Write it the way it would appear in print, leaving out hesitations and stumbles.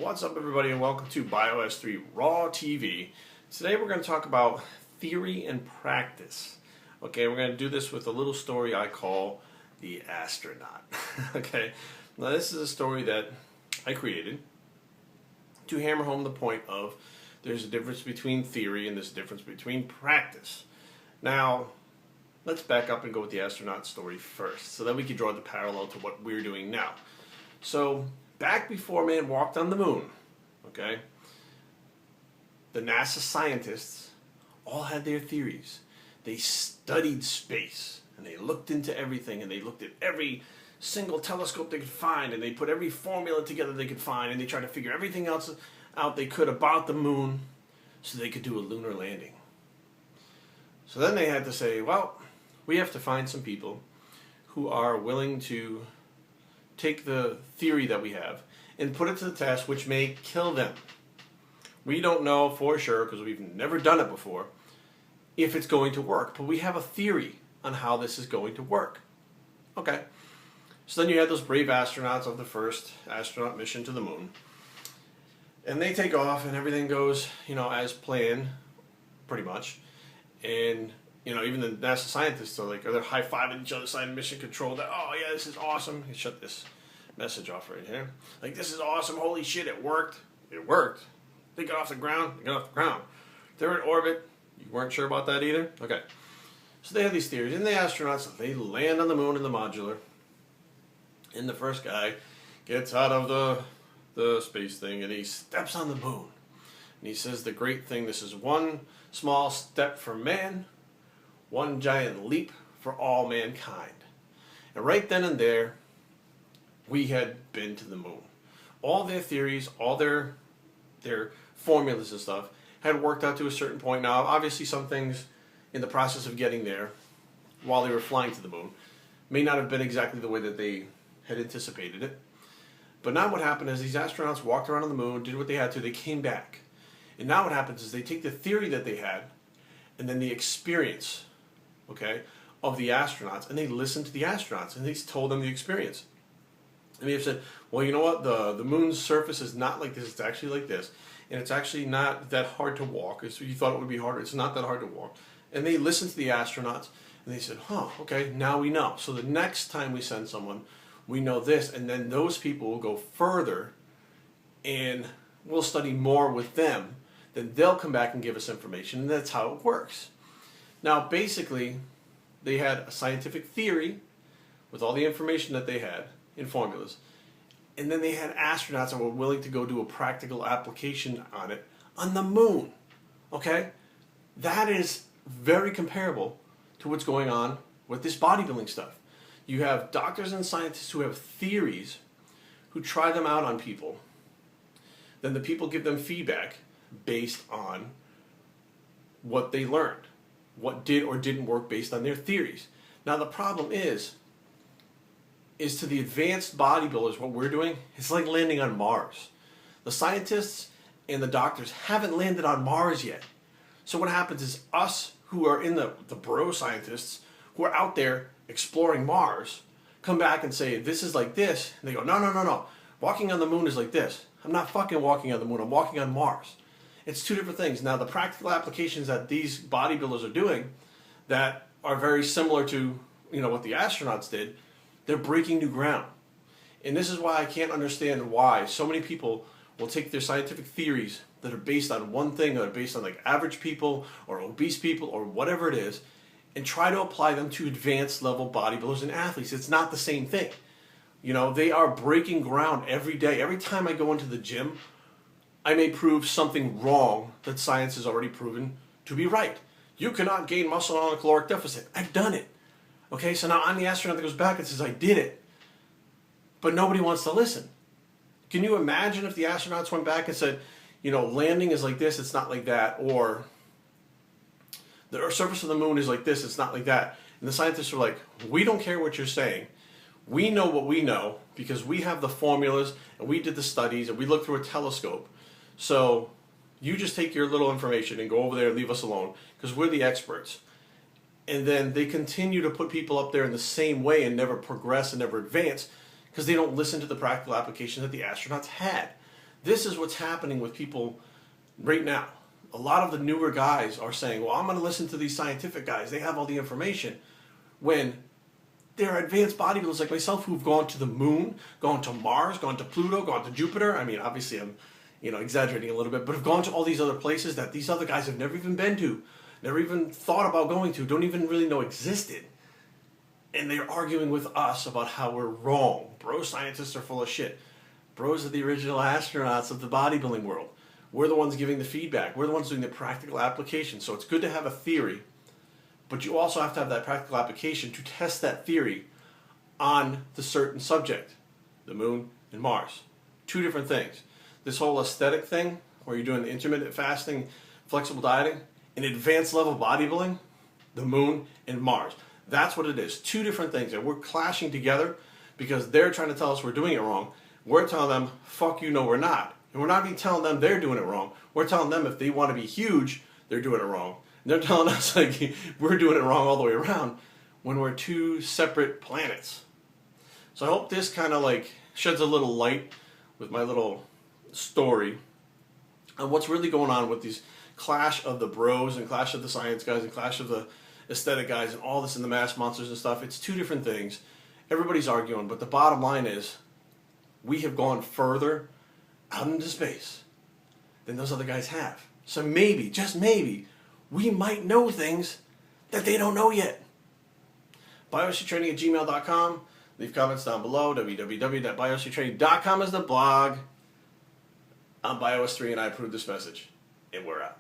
What's up, everybody, and welcome to BioS3 Raw TV. Today we're going to talk about theory and practice. Okay, we're going to do this with a little story I call The Astronaut. Okay, now this is a story that I created to hammer home the point of there's a difference between theory and there's a difference between practice. Now, let's back up and go with the astronaut story first, so that we can draw the parallel to what we're doing now. So, back before man walked on the moon, okay, the NASA scientists all had their theories. They studied space, and they looked into everything, and they looked at every single telescope they could find, and they put every formula together they could find, and they tried to figure everything else out they could about the moon so they could do a lunar landing. So then they had to say, well, we have to find some people who are willing to take the theory that we have and put it to the test, which may kill them. We don't know for sure, because we've never done it before, if it's going to work, but we have a theory on how this is going to work. Okay, so then you had those brave astronauts of the first astronaut mission to the moon, and they take off and everything goes, as planned, pretty much. And even the NASA scientists are like, they're high-fiving each other side of mission control. That, oh yeah, this is awesome. You shut this message off right here. Like, this is awesome. Holy shit, it worked. It worked. They got off the ground. They got off the ground. They're in orbit. You weren't sure about that either? Okay. So they have these theories. And the astronauts, they land on the moon in the modular. And the first guy gets out of the space thing and he steps on the moon. And he says the great thing, this is one small step for man, one giant leap for all mankind. And right then and there, we had been to the moon. All their theories, all their formulas and stuff had worked out to a certain point. Now, obviously some things in the process of getting there, while they were flying to the moon, may not have been exactly the way that they had anticipated it. But now what happened is these astronauts walked around on the moon, did what they had to, they came back. And now what happens is they take the theory that they had and then the experience, okay, of the astronauts, and they listened to the astronauts and they told them the experience. And they have said, well, you know what, the moon's surface is not like this, it's actually like this. And it's actually not that hard to walk. So you thought it would be harder, it's not that hard to walk. And they listened to the astronauts and they said, huh, okay, now we know. So the next time we send someone, we know this, and then those people will go further and we'll study more with them. Then they'll come back and give us information, and that's how it works. Now, basically, they had a scientific theory with all the information that they had in formulas, and then they had astronauts that were willing to go do a practical application on it on the moon. Okay? That is very comparable to what's going on with this bodybuilding stuff. You have doctors and scientists who have theories, who try them out on people. Then the people give them feedback based on what they learned, what did or didn't work based on their theories. Now the problem is to the advanced bodybuilders, what we're doing, it's like landing on Mars. The scientists and the doctors haven't landed on Mars yet. So what happens is us who are in the bro scientists who are out there exploring Mars come back and say, this is like this. And they go, no. Walking on the moon is like this. I'm not fucking walking on the moon. I'm walking on Mars. It's two different things. Now, the practical applications that these bodybuilders are doing that are very similar to, what the astronauts did, they're breaking new ground. And this is why I can't understand why so many people will take their scientific theories that are based on one thing, that are based on like average people or obese people or whatever it is, and try to apply them to advanced level bodybuilders and athletes. It's not the same thing. They are breaking ground every day. Every time I go into the gym, I may prove something wrong that science has already proven to be right. You cannot gain muscle on a caloric deficit. I've done it. Okay, so now I'm the astronaut that goes back and says, I did it. But nobody wants to listen. Can you imagine if the astronauts went back and said, landing is like this, it's not like that, or the surface of the moon is like this, it's not like that. And the scientists are like, we don't care what you're saying. We know what we know because we have the formulas and we did the studies and we looked through a telescope. So you just take your little information and go over there and leave us alone because we're the experts. And then they continue to put people up there in the same way and never progress and never advance because they don't listen to the practical application that the astronauts had. This is what's happening with people right now. A lot of the newer guys are saying, well, I'm going to listen to these scientific guys. They have all the information. When there are advanced bodybuilders like myself who've gone to the moon, gone to Mars, gone to Pluto, gone to Jupiter. I mean, obviously I'm exaggerating a little bit, but have gone to all these other places that these other guys have never even been to, never even thought about going to, don't even really know existed. And they're arguing with us about how we're wrong. Bro scientists are full of shit. Bros are the original astronauts of the bodybuilding world. We're the ones giving the feedback. We're the ones doing the practical application. So it's good to have a theory, but you also have to have that practical application to test that theory on the certain subject, the moon and Mars. Two different things. This whole aesthetic thing, where you're doing the intermittent fasting, flexible dieting, and advanced level bodybuilding, the moon and Mars. That's what it is. Two different things, and we're clashing together because they're trying to tell us we're doing it wrong. We're telling them, fuck you, no, we're not. And we're not even telling them they're doing it wrong. We're telling them if they want to be huge, they're doing it wrong. And they're telling us like we're doing it wrong all the way around when we're two separate planets. So I hope this kind of like sheds a little light with my little story on what's really going on with these clash of the bros and clash of the science guys and clash of the aesthetic guys and all this and the mass monsters and stuff. It's two different things. Everybody's arguing, but the bottom line is we have gone further out into space than those other guys have. So maybe, just maybe, we might know things that they don't know yet. BioStraining@gmail.com. Leave comments down below. www.biostraining.com is the blog. I'm BioS3 and I approve this message. And we're out.